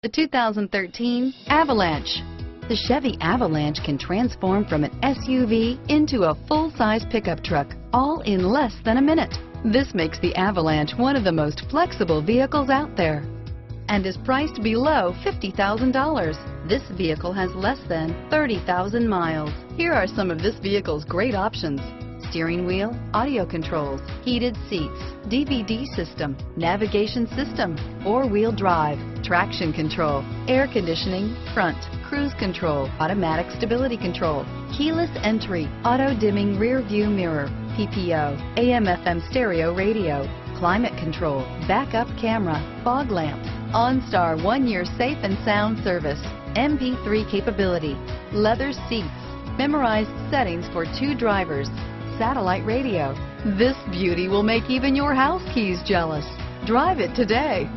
The 2013 Avalanche. The Chevy Avalanche can transform from an SUV into a full-size pickup truck, all in less than a minute. This makes the Avalanche one of the most flexible vehicles out there and is priced below $50,000. This vehicle has less than 30,000 miles. Here are some of this vehicle's great options: steering wheel audio controls, heated seats, DVD system, navigation system, four-wheel drive, traction control, air conditioning, front, cruise control, automatic stability control, keyless entry, auto-dimming rear view mirror, PPO, AM/FM stereo radio, climate control, backup camera, fog lamps, OnStar 1-year safe and sound service, MP3 capability, leather seats, memorized settings for 2 drivers, satellite radio. This beauty will make even your house keys jealous. Drive it today.